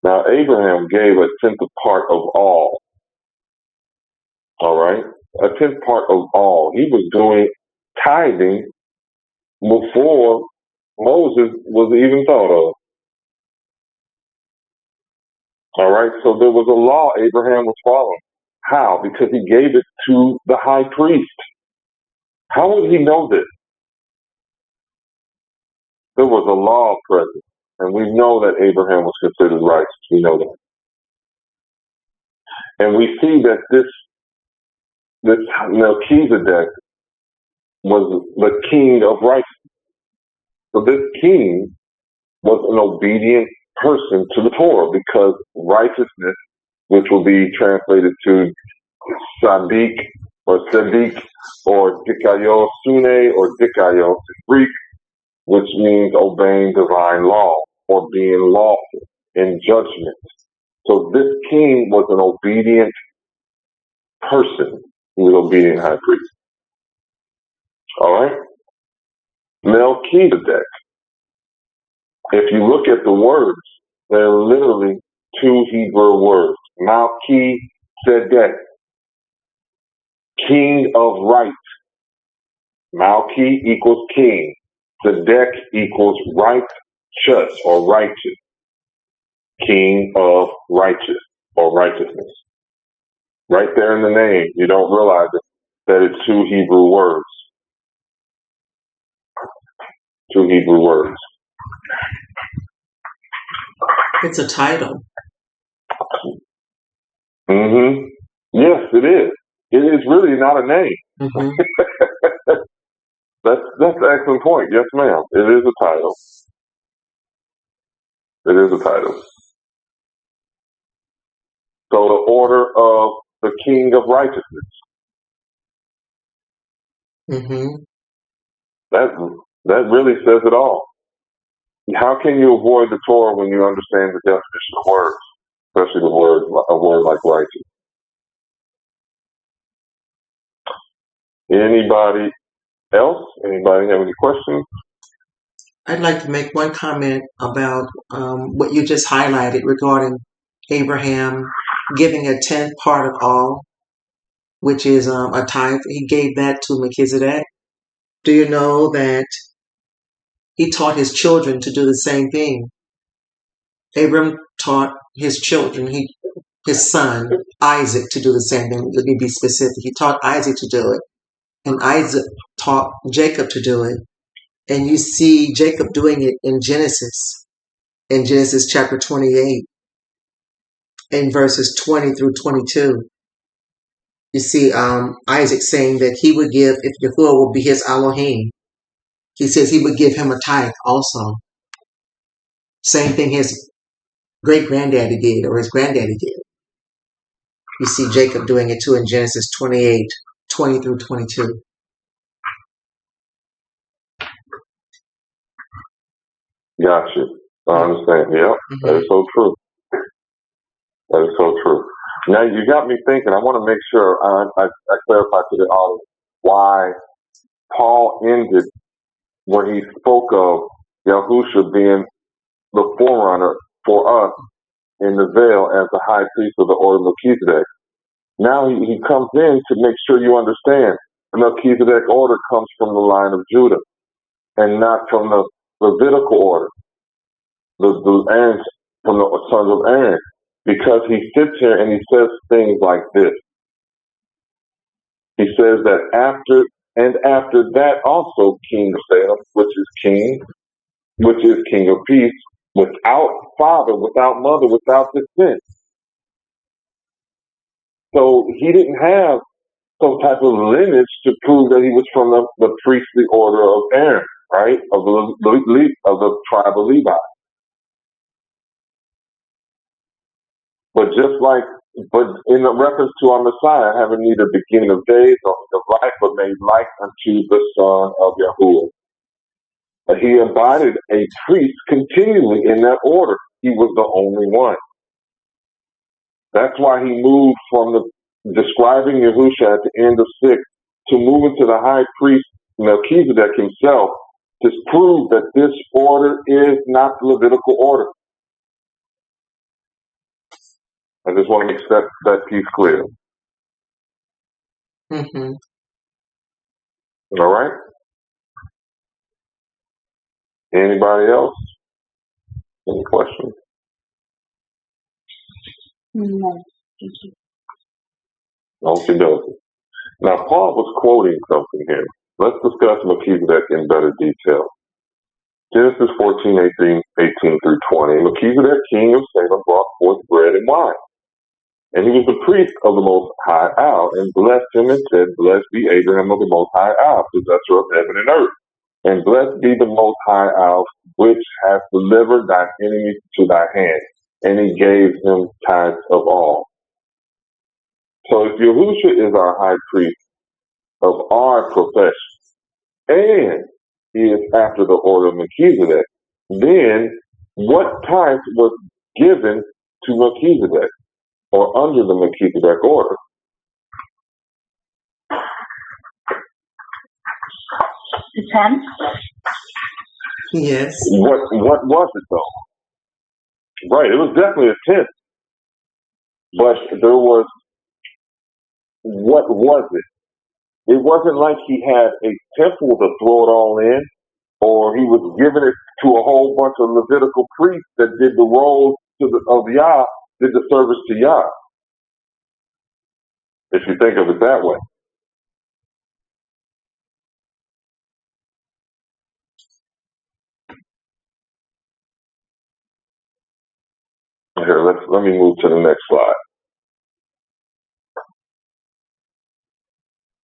Now, Abraham gave a tenth part of all. All right? A tenth part of all. He was doing tithing before Moses was even thought of. All right? So there was a law Abraham was following. How? Because he gave it to the high priest. How would he know this? There was a law present. And we know that Abraham was considered righteous. We know that. And we see that this Melchizedek was the king of righteousness. So this king was an obedient person to the Torah, because righteousness, which will be translated to Sadiq or Sadiq or Dikayo Sune or Dikayo in Greek, which means obeying divine law or being lawful in judgment. So this king was an obedient person. He was obedient high priest. All right? Melchizedek. If you look at the words, they're literally two Hebrew words. Melchizedek, king of right. Malchi equals king. Zedek equals righteous or righteous. King of righteous or righteousness. Right there in the name, you don't realize it, that it's two Hebrew words. Two Hebrew words. It's a title. Yes, it is. It is really not a name. That's an excellent point. Yes, ma'am. It is a title. It is a title. So the order of the King of Righteousness. That really says it all. how can you avoid the Torah when you understand the definition of words, especially a word like righteous? Anybody else? Anybody have any questions? I'd like to make one comment about what you just highlighted regarding Abraham giving a tenth part of all, which is a tithe. He gave that to Melchizedek. Do you know that he taught his children to do the same thing? Abram taught his children, his son, Isaac, to do the same thing. Let me be specific. He taught Isaac to do it, and Isaac taught Jacob to do it. And you see Jacob doing it in Genesis chapter 28, in verses 20 through 22. You see Isaac saying that he would give, if Yahuwah will be his Elohim, he says he would give him a tithe also. Same thing his great-granddaddy did, or his granddaddy did. You see Jacob doing it too in Genesis 28, 20 through 22. Gotcha. I understand. Yeah, that is so true. That is so true. Now you got me thinking. I want to make sure I clarify to the audience why Paul ended where he spoke of Yahusha being the forerunner for us in the veil as the high priest of the order of Melchizedek. Now he comes in to make sure you understand the Melchizedek order comes from the line of Judah and not from the Levitical order, the Aaron, from the sons of Aaron, because he sits here and he says things like this. He says that after that also King of Salem, which is King of Peace, without father, without mother, without descent. So he didn't have some type of lineage to prove that he was from the priestly order of Aaron, right? Of the tribe of Levi. But in reference to our Messiah, having neither beginning of days nor end of life, but made like unto the Son of Yahuwah. But he embodied a priest continually in that order. He was the only one. That's why he moved from describing Yahusha at the end of 6 to moving to the high priest Melchizedek himself to prove that this order is not the Levitical order. I just want to make that piece clear. Mm-hmm. All right? Anybody else? Any questions? No, thank you. Okay, dokie. Now, Paul was quoting something here. Let's discuss Melchizedek in better detail. Genesis 14:18 through 20. Melchizedek, king of Salem, brought forth bread and wine. And he was the priest of the Most High Al, and blessed him and said, Blessed be Abraham of the Most High Al, possessor of heaven and earth. And blessed be the Most High Al, which hath delivered thy enemies to thy hand. And he gave him tithes of all. So if Yahusha is our high priest of our profession, and he is after the order of Melchizedek, then what tithe was given to Melchizedek, or under the Melchizedek order? The 10th? Yes. What was it though? Right, it was definitely a tenth. But there was, what was it? It wasn't like he had a temple to throw it all in, or he was giving it to a whole bunch of Levitical priests that did the roles of Yah, did the service to Yah. If you think of it that way. Here, let me move to the next slide.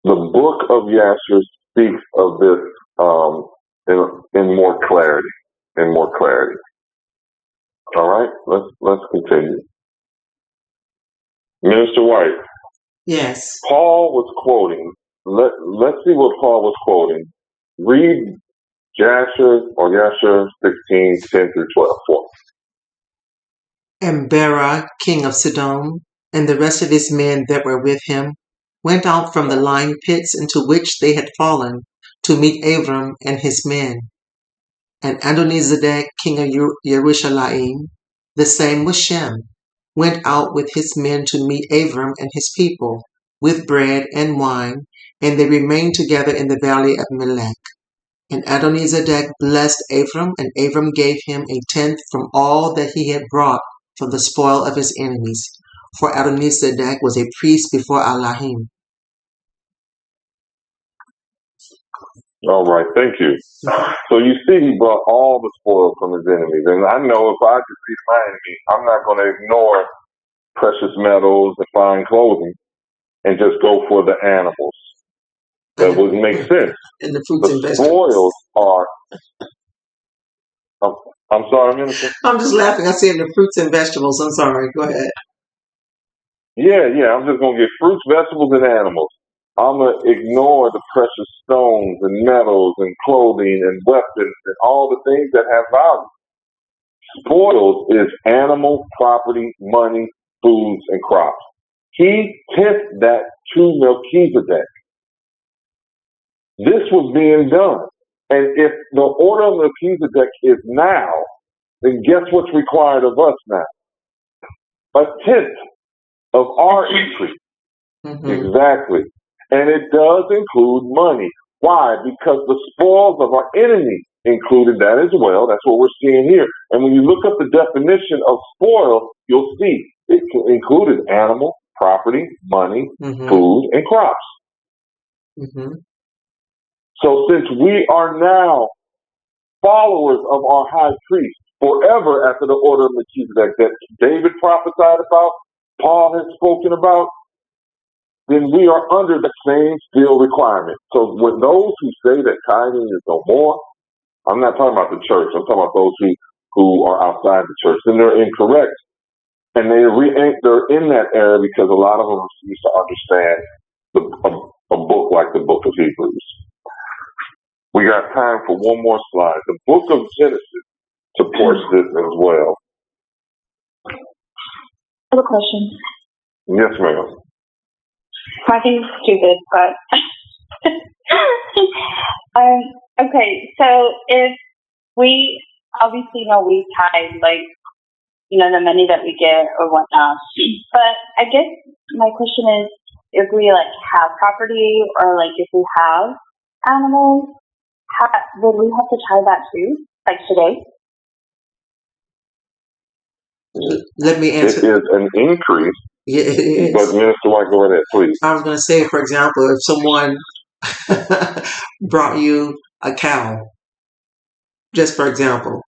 The book of Yashar speaks of this in more clarity. All right, let's continue. Minister White. Yes. Paul was quoting. Let's see what Paul was quoting. Read Yashar 16, 10 through 12. 4. And Bera, king of Sidon, and the rest of his men that were with him, went out from the lime pits into which they had fallen to meet Abram and his men. And Adonizedek, king of Yerushalayim, the same was Shem, went out with his men to meet Abram and his people, with bread and wine, and they remained together in the valley of Melech. And Adonizedek blessed Abram, and Abram gave him a tenth from all that he had brought from the spoil of his enemies. For Adonizedek was a priest before Elohim. All right, thank you. So you see, he brought all the spoil from his enemies. And I know if I defeat my enemy, I'm not going to ignore precious metals and fine clothing and just go for the animals. That wouldn't make sense. And the fruits and The vegetables. spoils are... I'm sorry, Minister? I'm just laughing. I said the fruits and vegetables. I'm sorry. Go ahead. Yeah, I'm just going to get fruits, vegetables, and animals. I'm going to ignore the precious stones and metals and clothing and weapons and all the things that have value. Spoils is animal, property, money, foods, and crops. He sent that to Melchizedek. This was being done. And if the order of Melchizedek is now, then guess what's required of us now? A tenth of our increase. Mm-hmm. Exactly. And it does include money. Why? Because the spoils of our enemy included that as well. That's what we're seeing here. And when you look up the definition of spoil, you'll see it included animal, property, money, Mm-hmm. food, and crops. Mm-hmm. So since we are now followers of our high priest forever after the order of Melchizedek that David prophesied about, Paul has spoken about, then we are under the same still requirement. So with those who say that tithing is no more, I'm not talking about the church. I'm talking about those who are outside the church. Then they're incorrect. And they're in that era because a lot of them refuse to understand a book like the book of Hebrews. We got time for one more slide. The book of Genesis supports this as well. I have a question. Yes, ma'am. I think it's stupid, but okay. So if we obviously know we tithe, like the money that we get or whatnot, but I guess my question is, if we have property or if we have animals, would we have to tithe that too, like today? Let me answer. It is an increase. Yeah, it is. But Minister White, go ahead, please. I was going to say, for example, if someone brought you a cow, just for example,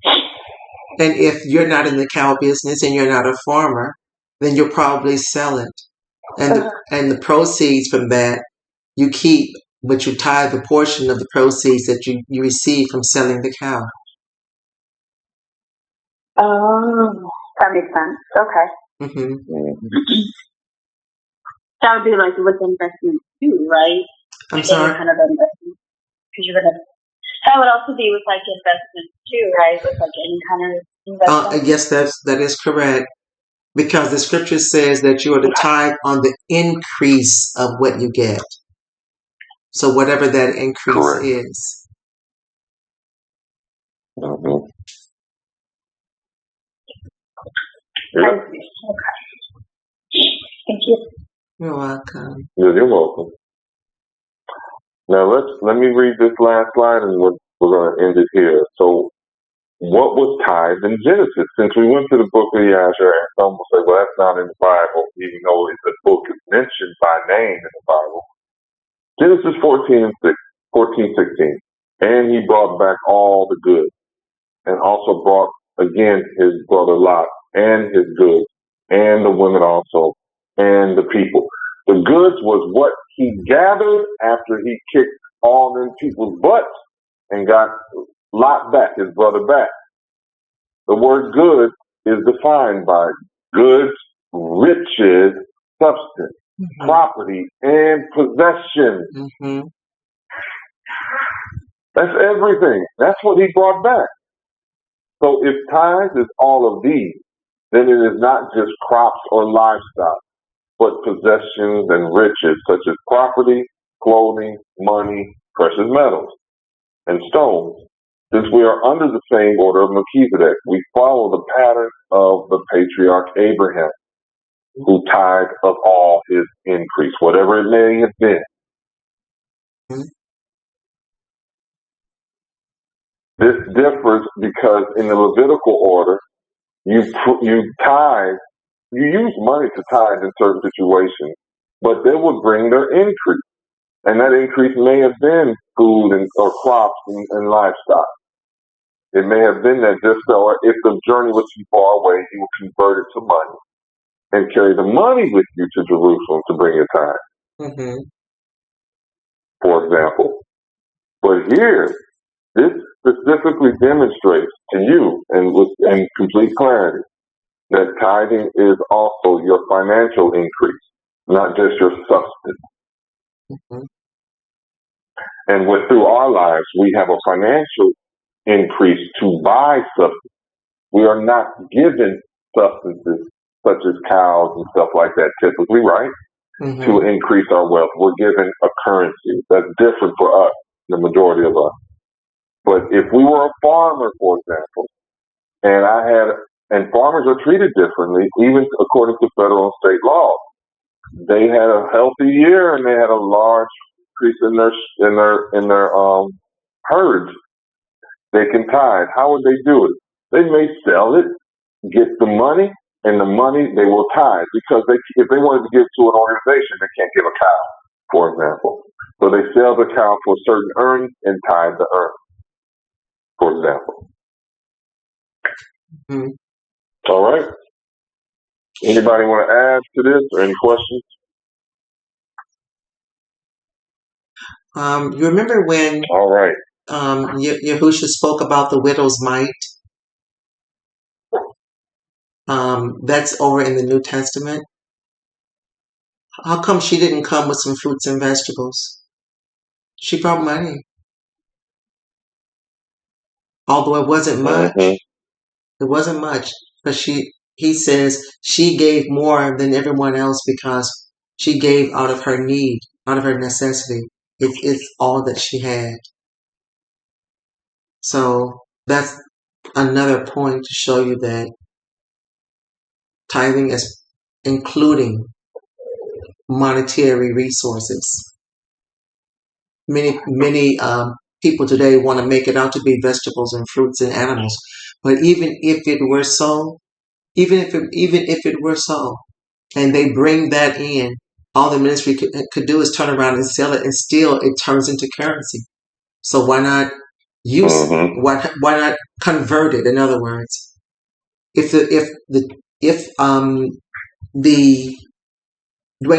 and if you're not in the cow business and you're not a farmer, then you'll probably sell it. And the proceeds from that you keep, but you tithe the portion of the proceeds that you receive from selling the cow. Oh, that makes sense. Okay. Mm-hmm. That would be with investment too, right? I'm sorry? Any kind of investment. That would also be with investment too, right? With any kind of investment. Yes, that is correct. Because the scripture says that you are to tithe on the increase of what you get. So whatever that increase Correct. is. Mm-hmm. Yep. Yep. Okay. Thank you. You're welcome. You're welcome. Now let me read this last slide and we're going to end it here. So what was tithed in Genesis? Since we went to the book of Yashar, and some will say, well, that's not in the Bible, even though the book is mentioned by name in the Bible. Genesis 14:16. And he brought back all the goods, and also brought again his brother Lot, and his goods, and the women also, and the people. The goods was what he gathered after he kicked all them people's butts and got Lot back, his brother back. The word good is defined by goods, riches, substance, Mm-hmm. property, and possession. Mm-hmm. That's everything. That's what he brought back. So if tithe is all of these, then it is not just crops or livestock, but possessions and riches such as property, clothing, money, precious metals, and stones. Since we are under the same order of Melchizedek, we follow the pattern of the patriarch Abraham, who tithed of all his increase, whatever it may have been. This differs because in the Levitical order, you tithe, you use money to tithe in certain situations, but they would bring their increase. And that increase may have been food or crops and livestock. It may have been that just so if the journey was too far away, you would convert it to money and carry the money with you to Jerusalem to bring your tithe, for example. But here, this specifically demonstrates to you, and with complete clarity, that tithing is also your financial increase, not just your substance. And through our lives, we have a financial increase to buy substance. We are not given substances such as cows and stuff like that typically, right? To increase our wealth. We're given a currency that's different for us, the majority of us. But if we were a farmer, for example, and farmers are treated differently, even according to federal and state law. They had a healthy year and they had a large increase in their herds. They can tithe. How would they do it? They may sell it, get the money, and the money they will tithe, because if they wanted to give to an organization, they can't give a cow, for example. So they sell the cow for a certain earnings and tithe the earnings, for example. All right. Anybody want to add to this or any questions? You remember when All right. Yahusha spoke about the widow's mite? That's over in the New Testament. How come she didn't come with some fruits and vegetables? She brought money. Although it wasn't much. It wasn't much. But he says she gave more than everyone else because she gave out of her need, out of her necessity. It's all that she had. So that's another point to show you that tithing is including monetary resources. Many people today want to make it out to be vegetables and fruits and animals, but even if it were so, and they bring that in, all the ministry could do is turn around and sell it, and still it turns into currency. So why not use? Why not convert it? In other words, during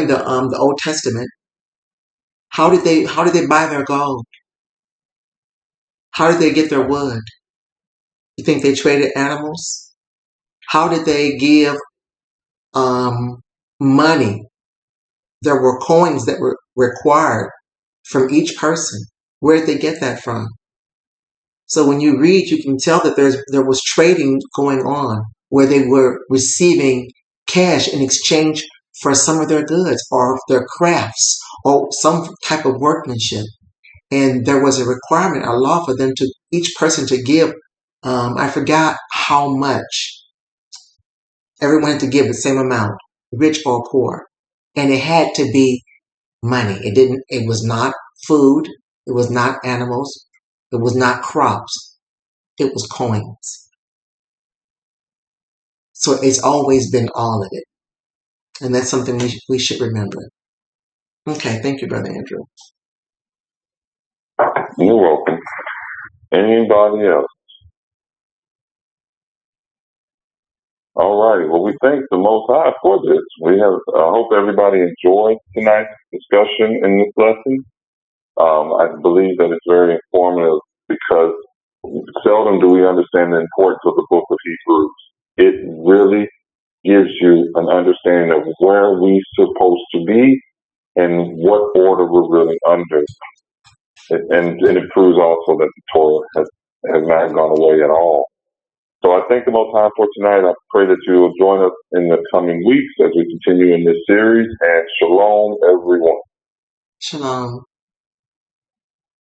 the Old Testament, how did they buy their gold? How did they get their wood? You think they traded animals? How did they give money? There were coins that were required from each person. Where did they get that from? So when you read, you can tell that there was trading going on where they were receiving cash in exchange for some of their goods or their crafts or some type of workmanship. And there was a requirement, a law for them to each person to give. I forgot how much. Everyone had to give the same amount, rich or poor, and it had to be money. It was not food. It was not animals. It was not crops. It was coins. So it's always been all of it, and that's something we should remember. Okay, thank you, Brother Andrew. You're welcome. Anybody else? All right. Well, we thank the Most High for this. I hope everybody enjoyed tonight's discussion in this lesson. I believe that it's very informative because seldom do we understand the importance of the book of Hebrews. It really gives you an understanding of where we're supposed to be and what order we're really under. And it proves also that the Torah has not gone away at all. So I thank the Most High for tonight. I pray that you will join us in the coming weeks as we continue in this series. And shalom, everyone. Shalom.